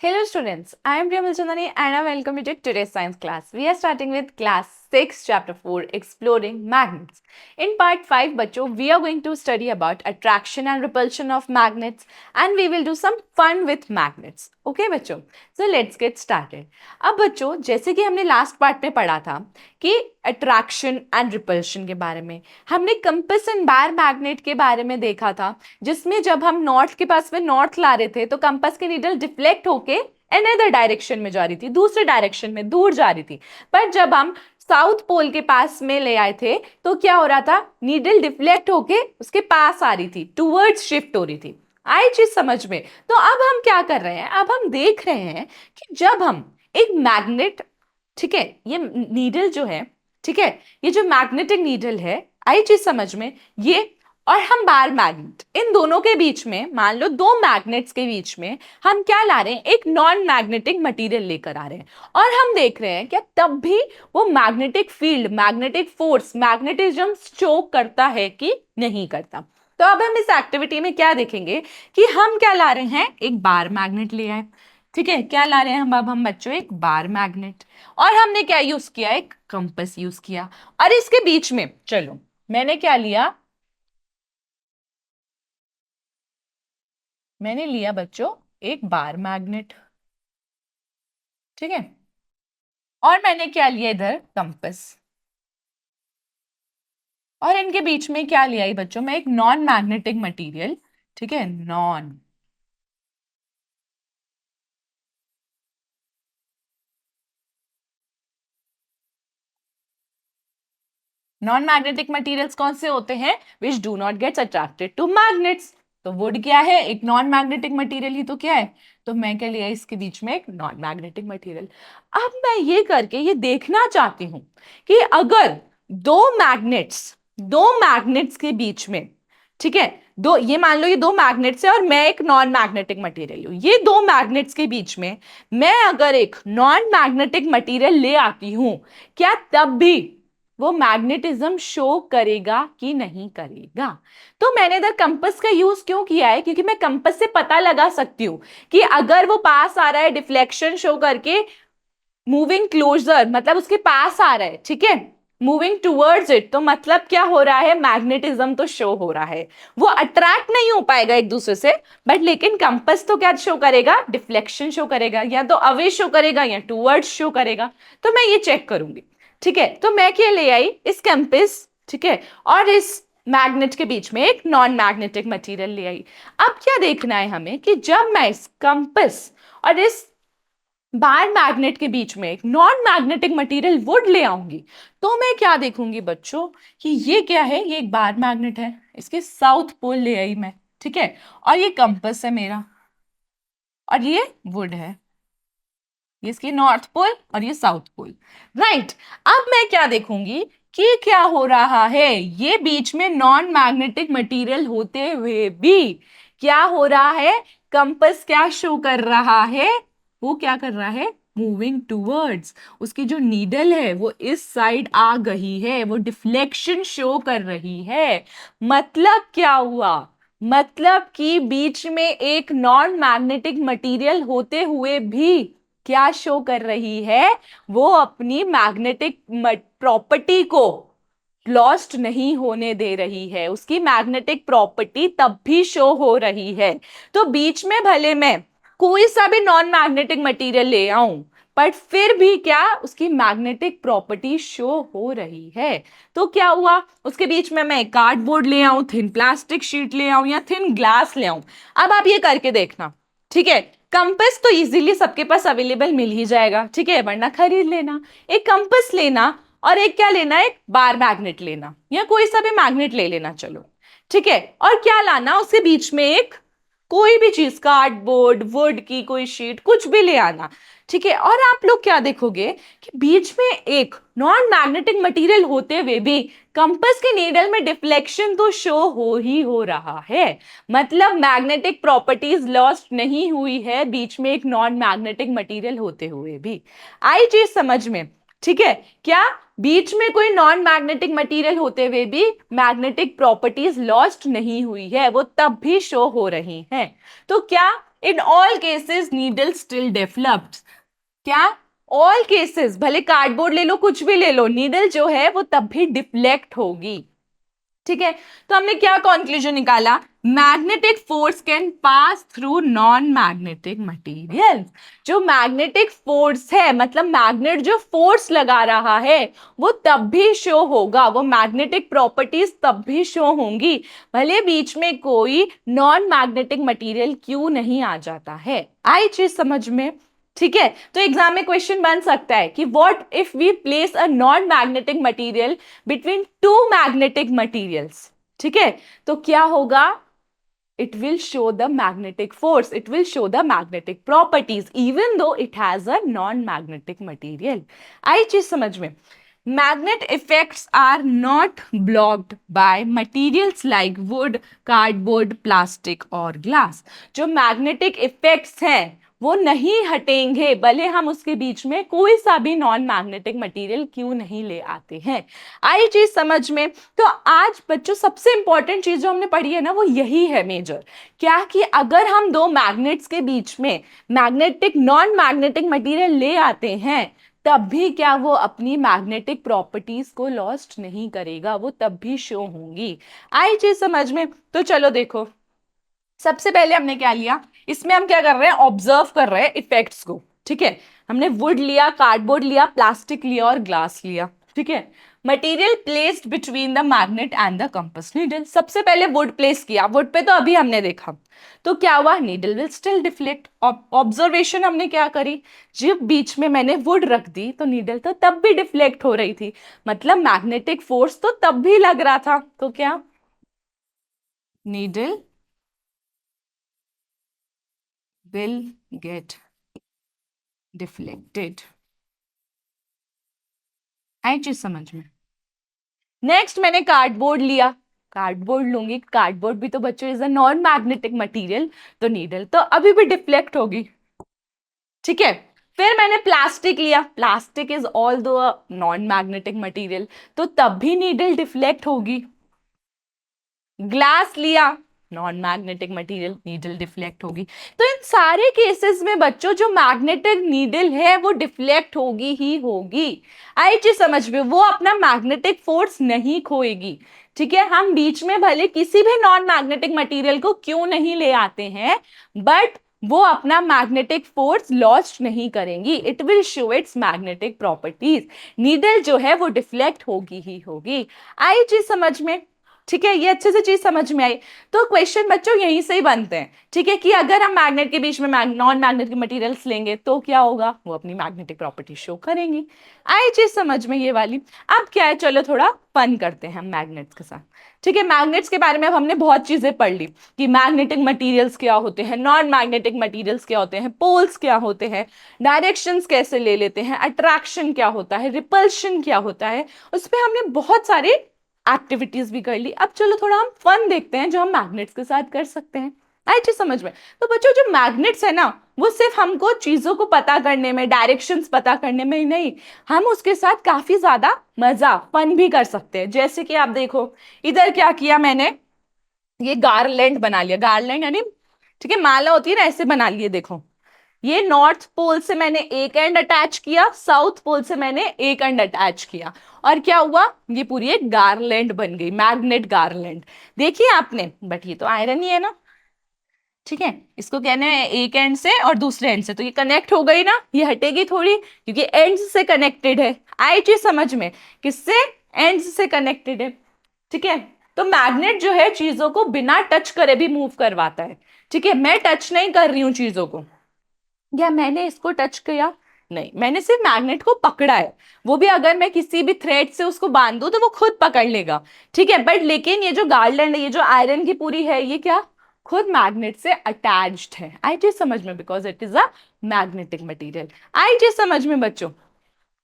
Hello students, I am Priya Mulchandani and I welcome you to today's science class. We are starting with class 6 chapter 4 exploring magnets. In part 5 बच्चों we are going to study about attraction and repulsion of magnets and we will do some fun with magnets. Okay बच्चों, so let's get started. अब बच्चों जैसे कि हमने last part में पढ़ा था कि अट्रैक्शन एंड रिपल्शन के बारे में हमने कंपस एंड बार मैग्नेट के बारे में देखा था, जिसमें जब हम नॉर्थ के पास में नॉर्थ ला रहे थे तो कंपस की नीडल डिफ्लेक्ट होके अनदर डायरेक्शन में जा रही थी, दूसरे डायरेक्शन में दूर जा रही थी। पर जब हम साउथ पोल के पास में ले आए थे तो क्या हो रहा था, नीडल डिफ्लेक्ट होके उसके पास आ रही थी, टूवर्ड्स शिफ्ट हो रही थी। आई चीज समझ में? तो अब हम क्या कर रहे हैं, अब हम देख रहे हैं कि जब हम एक मैग्नेट, ठीक है, ये नीडल जो है, ठीक है, ये जो मैग्नेटिक नीडल है, आई चीज समझ में, ये और हम बार मैग्नेट, इन दोनों के बीच में, मान लो दो मैग्नेट्स के बीच में हम क्या ला रहे हैं, एक नॉन मैग्नेटिक मटेरियल लेकर आ रहे हैं और हम देख रहे हैं कि तब भी वो magnetic field, magnetic force, magnetism show करता है कि नहीं करता। तो अब हम इस एक्टिविटी में क्या देखेंगे कि हम क्या ला रहे हैं, एक बार मैग्नेट ले आए, ठीक है, क्या ला रहे हैं हम, अब हम बच्चों एक बार मैग्नेट, और हमने क्या यूज किया, एक कंपास यूज किया, और इसके बीच में चलो मैंने क्या लिया, मैंने लिया बच्चों एक बार मैग्नेट, ठीक है, और मैंने क्या लिया इधर कंपास, और इनके बीच में क्या लिया बच्चों, मैं एक नॉन मैग्नेटिक मटेरियल, ठीक है, नॉन मैग्नेटिक मटेरियल्स कौन से होते हैं, which do not gets attracted to magnets. तो वुड क्या है, एक नॉन मैग्नेटिक मटेरियल ही तो क्या है, तो मैं क्या लिया इसके बीच में एक नॉन मैग्नेटिक मटेरियल। अब मैं ये करके ये देखना चाहती हूं कि अगर दो मैग्नेट्स के बीच में, ठीक है, दो, ये मान लो ये दो मैग्नेट्स है और मैं एक नॉन मैग्नेटिक मटेरियल हूं, ये दो मैग्नेट्स के बीच में मैं अगर एक नॉन मैग्नेटिक मटेरियल ले आती हूं, क्या तब भी वो मैग्नेटिज्म शो करेगा कि नहीं करेगा। तो मैंने इधर कंपास का यूज क्यों किया है, क्योंकि मैं कंपास से पता लगा सकती हूं कि अगर वो पास आ रहा है डिफ्लेक्शन शो करके, मूविंग क्लोजर मतलब उसके पास आ रहा है, ठीक है, मूविंग टूवर्ड्स इट, तो मतलब क्या हो रहा है, मैग्नेटिज्म तो शो हो रहा है। वो अट्रैक्ट नहीं हो पाएगा एक दूसरे से, बट लेकिन कंपास तो क्या शो करेगा, डिफ्लेक्शन शो करेगा, या तो अवे शो करेगा या टूवर्ड्स शो करेगा। तो मैं ये चेक करूंगी, ठीक है, तो मैं क्या ले आई, इस कंपास, ठीक है, और इस मैग्नेट के बीच में एक नॉन मैग्नेटिक मटेरियल ले आई। अब क्या देखना है हमें कि जब मैं इस कंपास और इस बार मैग्नेट के बीच में एक नॉन मैग्नेटिक मटेरियल वुड ले आऊंगी, तो मैं क्या देखूंगी बच्चों कि ये क्या है, ये एक बार मैग्नेट है, इसके साउथ पोल ले आई मैं, ठीक है, और ये कंपास है मेरा, और ये वुड है, ये इसकी नॉर्थ पोल और ये साउथ पोल, राइट। अब मैं क्या देखूंगी कि क्या हो रहा है, ये बीच में नॉन मैग्नेटिक मटेरियल होते हुए भी क्या हो रहा है, कंपास क्या शो कर रहा है, वो क्या कर रहा है, मूविंग टूवर्ड्स, उसकी जो नीडल है वो इस साइड आ गई है, वो डिफ्लेक्शन शो कर रही है। मतलब क्या हुआ, मतलब कि बीच में एक नॉन मैग्नेटिक मटेरियल होते हुए भी क्या शो कर रही है, वो अपनी मैग्नेटिक प्रॉपर्टी को लॉस्ट नहीं होने दे रही है, उसकी मैग्नेटिक प्रॉपर्टी तब भी शो हो रही है। तो बीच में भले मैं कोई सा भी नॉन मैग्नेटिक मटेरियल ले आऊं, पर फिर भी क्या उसकी मैग्नेटिक प्रॉपर्टी शो हो रही है। तो क्या हुआ, उसके बीच में मैं कार्डबोर्ड ले आऊं, थिन प्लास्टिक शीट ले आऊं या थिन ग्लास ले आऊं, अब आप ये करके देखना, ठीक है। कंपास तो इजीली सबके पास अवेलेबल मिल ही जाएगा, ठीक है, वरना खरीद लेना। एक कंपास लेना और एक क्या लेना, एक बार मैग्नेट लेना या कोई सा भी मैग्नेट ले लेना, चलो, ठीक है, और क्या लाना, उसके बीच में एक कोई भी चीज, कार्डबोर्ड, वुड की कोई शीट, कुछ भी ले आना, ठीक है। और आप लोग क्या देखोगे कि बीच में एक नॉन मैग्नेटिक मटेरियल होते हुए भी कंपास के नीडल में डिफ्लेक्शन तो शो हो ही हो रहा है, मतलब मैग्नेटिक प्रॉपर्टीज लॉस्ट नहीं हुई है बीच में एक नॉन मैग्नेटिक मटेरियल होते हुए भी। आई चीज समझ में, ठीक है, क्या बीच में कोई नॉन मैग्नेटिक मटेरियल होते हुए भी मैग्नेटिक प्रॉपर्टीज लॉस्ट नहीं हुई है, वो तब भी शो हो रही हैं। तो क्या in all cases needle still developed. क्या? ऑल केसेस, भले कार्डबोर्ड ले लो, कुछ भी ले लो, नीडल जो है वो तब भी डिफ्लेक्ट होगी। ठीक है, तो हमने क्या कंक्लूजन निकाला? Magnetic force can pass through non magnetic material. जो मैग्नेटिक फोर्स है, मतलब मैग्नेट जो फोर्स लगा रहा है, वो तब भी शो होगा, वो मैग्नेटिक प्रॉपर्टीज तब भी शो होंगी, भले बीच में कोई नॉन मैग्नेटिक मटेरियल क्यों नहीं आ जाता है। आई चीज समझ में? ठीक है, तो एग्जाम में क्वेश्चन बन सकता है कि what if we place a non magnetic material between two magnetic materials. ठीक है, तो क्या होगा? it will show the magnetic force, it will show the magnetic properties even though it has a non-magnetic material। आई चीज समझ में? magnet effects are not blocked by materials like wood, cardboard, plastic और glass। जो magnetic effects हैं वो नहीं हटेंगे, भले हम उसके बीच में कोई सा भी नॉन मैग्नेटिक मटेरियल क्यों नहीं ले आते हैं। आई चीज समझ में? तो आज बच्चों सबसे इंपॉर्टेंट चीज जो हमने पढ़ी है ना, वो यही है मेजर, क्या कि अगर हम दो मैग्नेट्स के बीच में मैग्नेटिक नॉन मैग्नेटिक मटेरियल ले आते हैं, तब भी क्या वो अपनी मैग्नेटिक प्रॉपर्टीज को लॉस्ट नहीं करेगा, वो तब भी शो होंगी। आई चीज समझ में? तो चलो देखो, सबसे पहले हमने क्या लिया, इसमें हम क्या कर रहे हैं, ऑब्जर्व कर रहे हैं इफेक्ट्स को। ठीक है, हमने वुड लिया, कार्डबोर्ड लिया, प्लास्टिक लिया और ग्लास लिया। ठीक है, material placed between the magnet and the compass needle. सबसे पहले वुड प्लेस किया, वुड पे तो अभी हमने देखा, तो क्या हुआ, needle will still deflect. Observation हमने क्या करी, जब बीच में मैंने वुड रख दी तो नीडल तो तब भी डिफ्लेक्ट हो रही थी, मतलब मैग्नेटिक फोर्स तो तब भी लग रहा था, तो क्या नीडल will get deflected। आई चीज समझ में? नेक्स्ट मैंने कार्डबोर्ड लिया, कार्डबोर्ड लूंगी, कार्डबोर्ड भी तो बच्चों is a non magnetic material, तो नीडल तो अभी भी डिफ्लेक्ट होगी। ठीक है, फिर मैंने प्लास्टिक लिया, प्लास्टिक इज ऑल दो नॉन मैग्नेटिक मटेरियल, तो तब भी नीडल डिफ्लेक्ट होगी। ग्लास लिया, non magnetic material, needle deflect होगी। तो इन सारे केसेस में बच्चों जो मैग्नेटिक नीडल है वो डिफ्लेक्ट होगी ही होगी। आई चीज समझ में? वो अपना मैग्नेटिक फोर्स नहीं खोएगी। ठीक है, हम बीच में भले किसी भी नॉन मैग्नेटिक मटेरियल को क्यों नहीं ले आते हैं, बट वो अपना मैग्नेटिक फोर्स लॉस्ट नहीं करेंगी, it will show it's magnetic properties. Needle जो है वो डिफ्लेक्ट होगी ही होगी। आई चीज समझ में? ठीक है, ये अच्छे से चीज समझ में आई। तो क्वेश्चन बच्चों यहीं से ही बनते हैं। ठीक है, कि अगर हम मैग्नेट के बीच में नॉन मैग्नेटिक मटेरियल्स लेंगे तो क्या होगा, वो अपनी मैग्नेटिक प्रॉपर्टी शो करेंगी। आई चीज समझ में ये वाली? अब क्या है, चलो थोड़ा फन करते हैं हम मैग्नेट्स के साथ। ठीक है, मैग्नेट्स के बारे में अब हमने बहुत चीजें पढ़ ली कि मैग्नेटिक मटीरियल्स क्या होते हैं, नॉन मैग्नेटिक मटीरियल्स क्या होते हैं, पोल्स क्या होते हैं, डायरेक्शंस कैसे ले लेते हैं, अट्रैक्शन क्या होता है, रिपल्शन क्या होता है, उस पर हमने बहुत सारे एक्टिविटीज भी कर ली। अब चलो थोड़ा हम फन देखते हैं जो हम मैग्नेट्स के साथ कर सकते हैं। आई चीज समझ में? तो बच्चों जो मैग्नेट्स है ना, वो सिर्फ हमको चीजों को पता करने में, डायरेक्शंस पता करने में ही नहीं, हम उसके साथ काफी ज्यादा मजा, फन भी कर सकते हैं। जैसे कि आप देखो, इधर क्या किया मैंने, ये गार्लैंड बना लिया, गार्लैंड यानी ठीक है माला होती है ना, ऐसे बना लिए। देखो, ये नॉर्थ पोल से मैंने एक एंड अटैच किया, साउथ पोल से मैंने एक एंड अटैच किया, और क्या हुआ, ये पूरी एक गार्लैंड बन गई, मैग्नेट गार्लैंड। देखिए आपने, बट ये तो आयरन ही है ना। ठीक है, इसको कहने हैं एक एंड से और दूसरे एंड से, तो ये कनेक्ट हो गई ना, ये हटेगी थोड़ी क्योंकि एंड्स से कनेक्टेड है। आई चीज समझ में? किससे? एंड्स से कनेक्टेड है। ठीक है, तो मैग्नेट जो है चीजों को बिना टच करे भी मूव करवाता है। ठीक है, मैं टच नहीं कर रही हूं चीजों को, या मैंने इसको टच किया नहीं, मैंने सिर्फ मैग्नेट को पकड़ा है, वो भी अगर मैं किसी भी थ्रेड से उसको बांध दूं तो वो खुद पकड़ लेगा। ठीक है, बट लेकिन ये जो गार्लैंड है, ये जो आयरन की पूरी है, ये क्या खुद मैग्नेट से अटैच्ड है। आई चीज समझ में? Because it is a magnetic material. आई चीज समझ में बच्चों?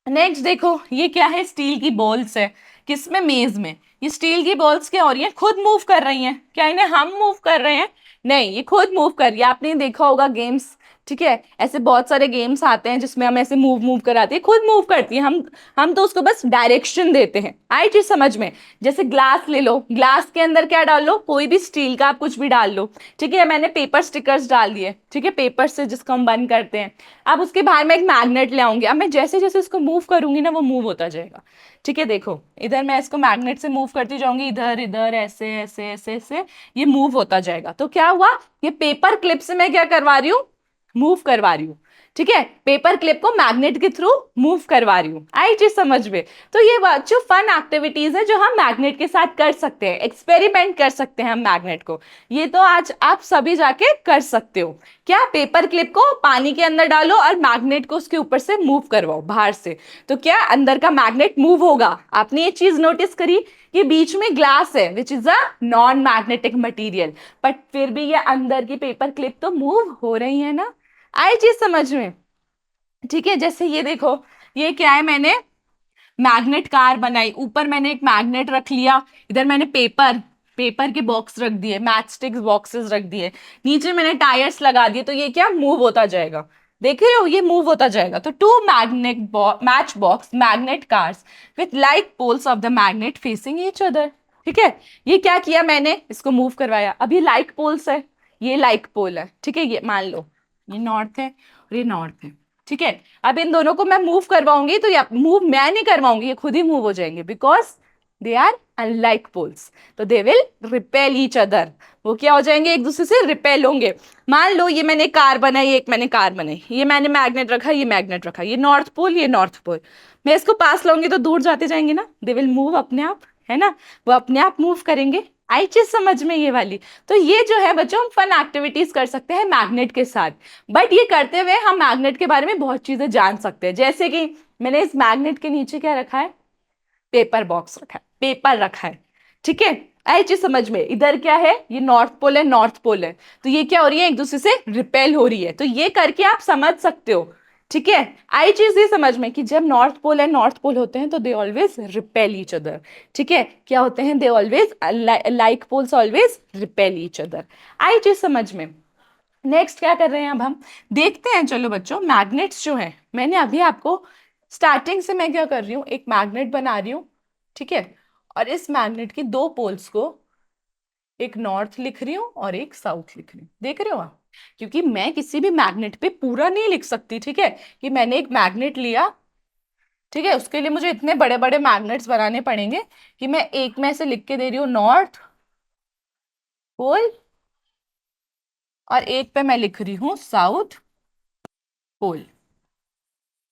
नेक्स्ट देखो, ये क्या है, स्टील की बॉल्स है, किसमें, मेज में। ये स्टील की बॉल्स क्या हो रही है, खुद मूव कर रही हैं। क्या इन्हें हम मूव कर रहे हैं? नहीं, ये खुद मूव कर रही है। आपने देखा होगा गेम्स, ठीक है, ऐसे बहुत सारे गेम्स आते हैं जिसमें हम ऐसे मूव मूव कराते हैं, खुद मूव करती है, हम तो उसको बस डायरेक्शन देते हैं। आई चीज समझ में? जैसे ग्लास ले लो, ग्लास के अंदर क्या डाल लो, कोई भी स्टील का आप कुछ भी डाल लो। ठीक है, मैंने पेपर स्टिकर्स डाल दिए, ठीक है, पेपर से जिसको हम बंद करते हैं। अब उसके बाहर मैं एक मैग्नेट ले आऊंगी, अब मैं जैसे जैसे उसको मूव करूंगी ना वो मूव होता जाएगा। ठीक है, देखो इधर मैं इसको मैग्नेट से मूव करती जाऊंगी, इधर इधर ऐसे ऐसे ऐसे ऐसे, ये मूव होता जाएगा। तो क्या हुआ, ये पेपर क्लिप से मैं क्या करवा रही हूँ, मूव करवा रही हूँ। ठीक है, पेपर क्लिप को मैग्नेट के थ्रू मूव करवा रही हूँ। आई चीज समझ में? तो ये जो फन एक्टिविटीज है जो हम मैग्नेट के साथ कर सकते हैं, एक्सपेरिमेंट कर सकते हैं हम मैग्नेट को, ये तो आज आप सभी जाके कर सकते हो। क्या, पेपर क्लिप को पानी के अंदर डालो और मैग्नेट को उसके ऊपर से मूव करवाओ बाहर से, तो क्या अंदर का मैग्नेट मूव होगा। आपने ये चीज नोटिस करी कि बीच में ग्लास है which is a non magnetic material, but फिर भी ये अंदर की पेपर क्लिप तो मूव हो रही है ना। आई चीज समझ में? ठीक है, जैसे ये देखो, ये क्या है, मैंने मैग्नेट कार बनाई, ऊपर मैंने एक मैग्नेट रख लिया, इधर मैंने पेपर पेपर के बॉक्स रख दिए, मैच स्टिक्स बॉक्सेस रख दिए, नीचे मैंने टायर्स लगा दिए, तो ये क्या मूव होता जाएगा। देख रहे हो, ये मूव होता जाएगा। तो two magnet match box magnet cars with like poles of the magnet facing each other. ठीक है, ये क्या किया, मैंने इसको मूव करवाया। अब ये लाइक पोल्स है, ये लाइक पोल है, ठीक है, ये मान लो ये नॉर्थ है और ये नॉर्थ है। ठीक है, अब इन दोनों को मैं मूव करवाऊंगी तो या मूव मैं नहीं करवाऊंगी, ये खुद ही मूव हो जाएंगे, because they are unlike poles, तो they will repel each other. वो क्या हो जाएंगे, एक दूसरे से रिपेल होंगे। मान लो ये मैंने कार बनाई, एक मैंने कार बनाई, ये मैंने मैग्नेट रखा, ये मैग्नेट रखा, ये नॉर्थ पोल, ये नॉर्थ पोल, मैं इसको पास लाऊंगी तो दूर जाते जाएंगे ना, दे विल मूव अपने आप, है ना, वो अपने आप मूव करेंगे। आई चीज समझ में ये वाली? तो ये जो है बच्चों, हम फन एक्टिविटीज कर सकते हैं मैग्नेट के साथ, बट ये करते हुए हम मैग्नेट के बारे में बहुत चीजें जान सकते हैं। जैसे कि मैंने इस मैग्नेट के नीचे क्या रखा है, पेपर बॉक्स रखा है, पेपर रखा है। ठीक है, आई चीज समझ में? इधर क्या है, ये नॉर्थ पोल है, नॉर्थ पोल है, तो ये क्या हो रही है, एक दूसरे से रिपेल हो रही है, तो ये करके आप समझ सकते हो। ठीक है, आई चीज ये समझ में कि जब नॉर्थ पोल है नॉर्थ पोल होते हैं तो they always repel each other. ठीक है, क्या होते हैं, they always like poles always repel each other. आई चीज समझ में? नेक्स्ट क्या कर रहे हैं अब हम, देखते हैं। चलो बच्चों, मैग्नेट्स जो है, मैंने अभी आपको स्टार्टिंग से मैं क्या कर रही हूँ, एक मैग्नेट बना रही हूँ। ठीक है, और इस मैग्नेट की दो पोल्स को, एक नॉर्थ लिख रही हूँ और एक साउथ लिख रही हूँ, देख रहे हो आप? क्योंकि मैं किसी भी मैग्नेट पे पूरा नहीं लिख सकती, ठीक है, कि मैंने एक मैग्नेट लिया, ठीक है, उसके लिए मुझे इतने बड़े बड़े मैग्नेट्स बनाने पड़ेंगे कि मैं एक में से लिख के दे रही हूँ नॉर्थ पोल और एक पे मैं लिख रही हूँ साउथ पोल।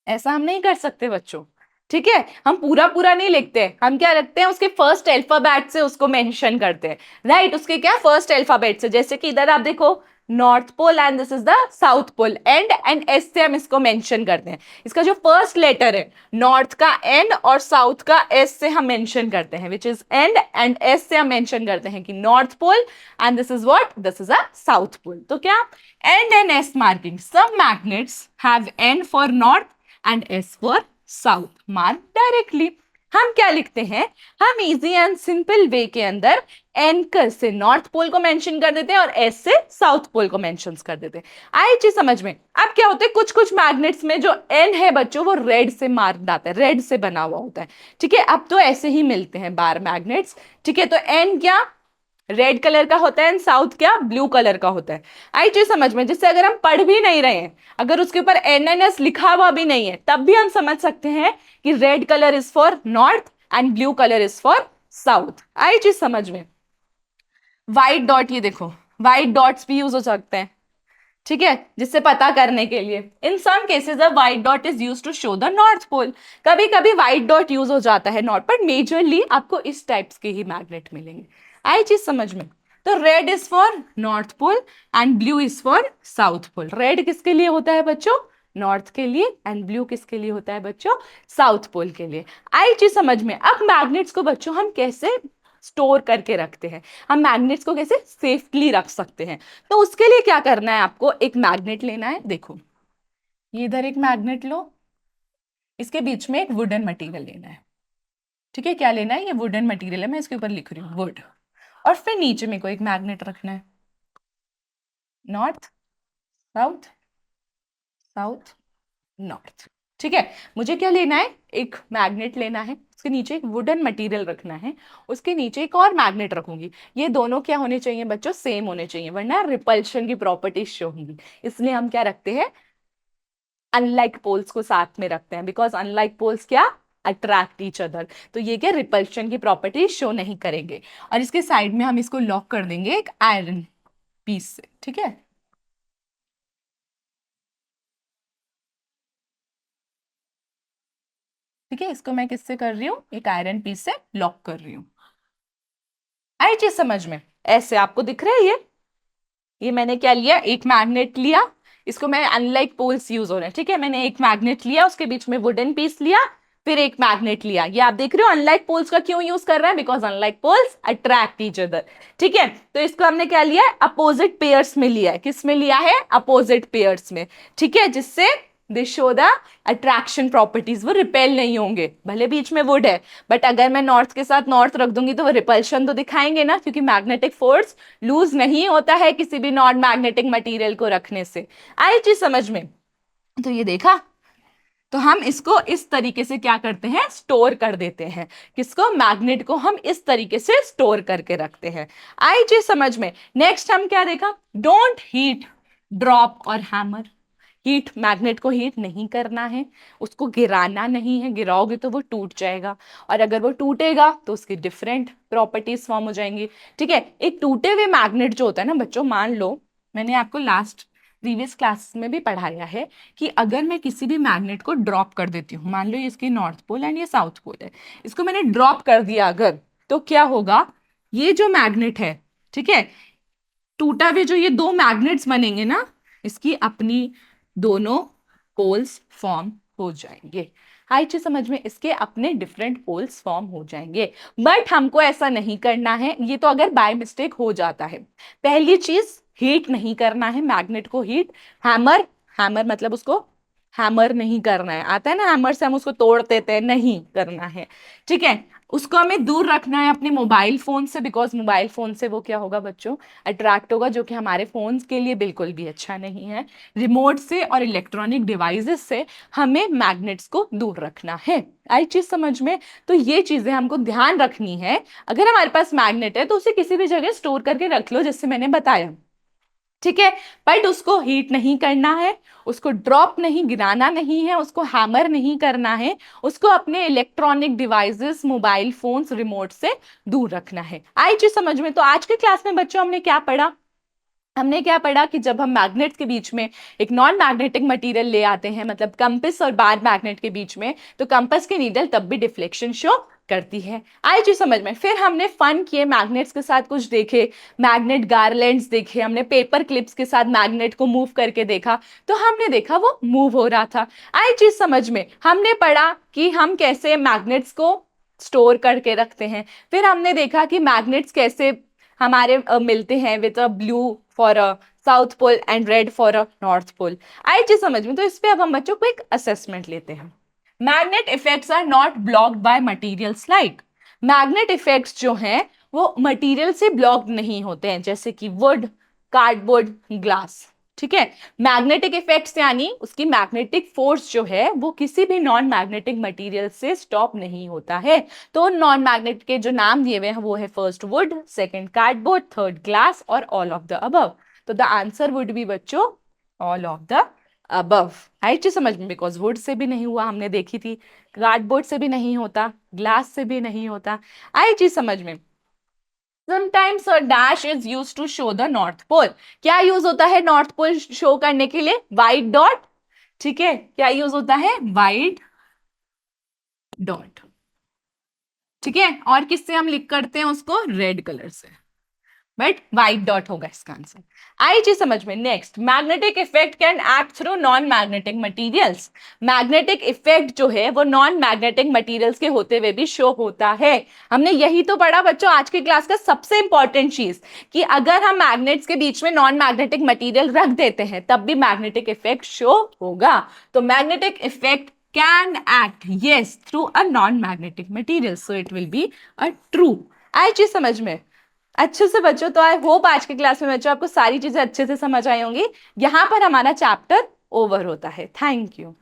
ऐसा हम नहीं कर सकते बच्चों। ठीक है, हम पूरा पूरा नहीं लिखते, हम क्या रखते हैं, उसके फर्स्ट अल्फाबेट से उसको मेंशन करते हैं। राइट, उसके क्या फर्स्ट अल्फाबेट से, जैसे कि इधर आप देखो, north pole and this is the south pole, and S से हम इसको मेंशन करते हैं। इसका जो फर्स्ट लेटर है, नॉर्थ का एन और साउथ का एस से हम मेंशन करते हैं, विच इज एंड एस से हम मेंशन करते हैं कि north pole and this is what, this is a south pole. तो क्या, and and S marking, some magnets have N for north and S for south, mark directly. हम क्या लिखते हैं, हम इजी एंड सिंपल वे के अंदर N से नॉर्थ पोल को मेंशन कर देते हैं और एस से साउथ पोल को मेंशन कर देते हैं। आई चीज समझ में? अब क्या होता है, कुछ कुछ मैग्नेट्स में जो एन है बच्चों, वो रेड से मार्क आता है, रेड से बना हुआ होता है। ठीक है, अब तो ऐसे ही मिलते हैं बार मैग्नेट्स। ठीक है, तो एन क्या रेड कलर का होता है एंड साउथ क्या ब्लू कलर का होता है। आई चीज समझ में? जिससे अगर हम पढ़ भी नहीं रहे हैं, अगर उसके ऊपर एन एन एस लिखा हुआ भी नहीं है, तब भी हम समझ सकते हैं कि red colour is for north and blue colour is for south. आई चीज समझ में? व्हाइट डॉट, ये देखो व्हाइट डॉट्स भी यूज हो सकते हैं, ठीक है, जिससे पता करने के लिए। In some cases a white dot is use to show the north pole, कभी कभी व्हाइट डॉट यूज हो जाता है नॉर्थ, बट मेजरली आपको इस टाइप्स के ही मैग्नेट मिलेंगे। आई चीज समझ में? तो red is for north pole and blue is for south pole. Red किसके लिए होता है बच्चों, नॉर्थ के लिए, एंड ब्लू किसके लिए होता है बच्चों, साउथ पोल के लिए। आई चीज समझ में? अब मैग्नेट्स को बच्चों हम कैसे स्टोर करके रखते हैं, हम मैग्नेट्स को कैसे सेफली रख सकते हैं, तो उसके लिए क्या करना है, आपको एक मैग्नेट लेना है। देखो, ये इधर एक मैग्नेट लो, इसके बीच में एक वुडन मटेरियल लेना है। ठीक है, क्या लेना है, ये वुडन मटेरियल है, मैं इसके ऊपर लिख रही हूँ वुड, और फिर नीचे में कोई एक मैग्नेट रखना है, नॉर्थ साउथ साउथ, नॉर्थ। ठीक है, मुझे क्या लेना है, एक मैग्नेट लेना है, उसके नीचे एक वुडन मटेरियल रखना है, उसके नीचे एक और मैग्नेट रखूंगी। ये दोनों क्या होने चाहिए बच्चों, सेम होने चाहिए, वरना रिपल्शन की प्रॉपर्टीज शो होंगी। इसलिए हम क्या रखते हैं, अनलाइक पोल्स को साथ में रखते हैं, बिकॉज अनलाइक पोल्स क्या, अट्रैक्ट ईच अदर। तो ये क्या, रिपल्शन की प्रॉपर्टी शो नहीं करेंगे। और इसके साइड में हम इसको लॉक कर देंगे एक आयरन पीस से। ठीक है, ठीक है, इसको मैं किससे कर रही हूँ, एक आयरन पीस से लॉक कर रही हूँ। आई चीज समझ में, ऐसे आपको दिख रहा है ये मैंने क्या लिया, एक मैग्नेट लिया, इसको मैं अनलाइक पोल्स यूज हो रहे हैं, ठीक है, मैंने एक मैग्नेट लिया, उसके बीच में वुडन पीस लिया, फिर एक मैग्नेट लिया। ये आप देख रहे हो अनलाइक पोल्स का क्यों यूज कर रहा है, because unlike poles attract each other. ठीक है, तो इसको हमने क्या लिया है, अपोजिट पेयर्स में लिया है। किस में लिया है, अपोजिट पेयर्स में। ठीक है, जिससे दे शो द अट्रैक्शन प्रॉपर्टीज, वो रिपेल नहीं होंगे, भले बीच में वुड है, बट अगर मैं नॉर्थ के साथ नॉर्थ रख दूंगी तो वो रिपल्शन तो दिखाएंगे ना, क्योंकि मैग्नेटिक फोर्स लूज नहीं होता है किसी भी नॉन मैग्नेटिक मटेरियल को रखने से। आई चीज समझ में, तो ये देखा, तो हम इसको इस तरीके से क्या करते हैं, स्टोर कर देते हैं। किसको, मैग्नेट को हम इस तरीके से स्टोर करके रखते हैं। आई चीज समझ में। नेक्स्ट हम क्या देखा, डोंट हीट, ड्रॉप और हैमर। हीट, मैग्नेट को हीट नहीं करना है, उसको गिराना नहीं है, गिराओगे तो वो टूट जाएगा, और अगर वो टूटेगा तो उसकी डिफरेंट प्रॉपर्टीज फॉर्म हो जाएंगी। ठीक है, एक टूटे हुए मैग्नेट जो होता है ना बच्चों, मान लो मैंने आपको लास्ट प्रीवियस क्लास में भी पढ़ाया है कि अगर मैं किसी भी मैग्नेट को ड्रॉप कर देती हूँ, मान लो ये इसकी नॉर्थ पोल एंड ये साउथ पोल है, इसको मैंने ड्रॉप कर दिया अगर, तो क्या होगा, ये जो मैग्नेट है, ठीक है, टूटा हुए जो ये दो मैग्नेट्स बनेंगे ना, इसकी अपनी दोनों पोल्स फॉर्म हो जाएंगे। हाई चीज समझ में, इसके अपने डिफरेंट पोल्स फॉर्म हो जाएंगे। बट हमको ऐसा नहीं करना है, ये तो अगर बाय मिस्टेक हो जाता है। पहली चीज, हीट नहीं करना है मैग्नेट को, हीट, हैमर, हैमर मतलब उसको हैमर नहीं करना है, आता है ना हैमर से हम उसको तोड़ देते हैं, नहीं करना है। ठीक है, उसको हमें दूर रखना है अपने मोबाइल फोन से, बिकॉज मोबाइल फोन से वो क्या होगा बच्चों, अट्रैक्ट होगा, जो कि हमारे फोन के लिए बिल्कुल भी अच्छा नहीं है। रिमोट से और इलेक्ट्रॉनिक डिवाइसेस से हमें मैग्नेट्स को दूर रखना है। आई चीज समझ में, तो ये चीजें हमको ध्यान रखनी है। अगर हमारे पास मैग्नेट है तो उसे किसी भी जगह स्टोर करके रख लो, जैसे मैंने बताया। ठीक है, बट उसको हीट नहीं करना है, उसको ड्रॉप नहीं, गिराना नहीं है, उसको हैमर नहीं करना है, उसको अपने electronic devices, mobile phones, remote से दूर रखना है। आई चीज समझ में। तो आज के क्लास में बच्चों हमने क्या पढ़ा, हमने क्या पढ़ा कि जब हम मैग्नेट्स के बीच में एक नॉन मैग्नेटिक मटेरियल ले आते हैं, मतलब कंपास और बार मैग्नेट के बीच में, तो कंपास की नीडल तब भी डिफ्लेक्शन शो करती है। आई चीज समझ में। फिर हमने फन किए, मैग्नेट्स के साथ कुछ देखे, मैग्नेट गार्लैंड्स देखे, हमने पेपर क्लिप्स के साथ मैग्नेट को मूव करके देखा, तो हमने देखा वो मूव हो रहा था। आई चीज समझ में। हमने पढ़ा कि हम कैसे मैग्नेट्स को स्टोर करके रखते हैं, फिर हमने देखा कि मैग्नेट्स कैसे हमारे मिलते हैं with a blue for a south pole and red for a north pole. आई चीज समझ में। तो इस पे अब हम बच्चों को एक असेसमेंट लेते हैं। Magnet effects are not blocked by materials like, magnet effects जो हैं वो मटेरियल से ब्लॉक्ड नहीं होते हैं, जैसे कि वुड, कार्डबोर्ड, ग्लास। ठीक है, मैग्नेटिक इफेक्ट्स यानी उसकी मैग्नेटिक फोर्स जो है वो किसी भी नॉन मैग्नेटिक मटेरियल से स्टॉप नहीं होता है। तो नॉन मैग्नेट के जो नाम दिए हुए हैं वो है first would, second cardboard, third glass और ऑल ऑफ द अबव। तो द आंसर वुड बी बच्चों ऑल ऑफ द अबव। आई चीज समझ में, बिकॉज वुड से भी नहीं हुआ, हमने देखी थी, कार्डबोर्ड से भी नहीं होता, ग्लास से भी नहीं होता। आई चीज समझ में। Sometimes a dash is used to show the north pole. क्या यूज होता है नॉर्थ पोल शो करने के लिए, वाइट डॉट। ठीक है, क्या यूज होता है, वाइट डॉट। ठीक है, और किससे हम लिख करते हैं उसको, रेड कलर से, बट व्हाइट डॉट होगा इसका आंसर। आई चीज समझ में। Next, magnetic effect can act through non magnetic materials. Magnetic effect जो है वो नॉन मैग्नेटिक मटेरियल्स के होते हुए भी शो होता है। हमने यही तो पढ़ा बच्चों आज की क्लास का सबसे इंपॉर्टेंट चीज, कि अगर हम मैग्नेट्स के बीच में नॉन मैग्नेटिक मटेरियल रख देते हैं तब भी मैग्नेटिक इफेक्ट शो होगा। तो magnetic effect can act yes through a non-magnetic material, so it will be a true। आई चीज समझ में अच्छे से बच्चों। तो आई होप आज की क्लास में बच्चों आपको सारी चीजें अच्छे से समझ आई होंगी। यहाँ पर हमारा चैप्टर ओवर होता है। Thank you.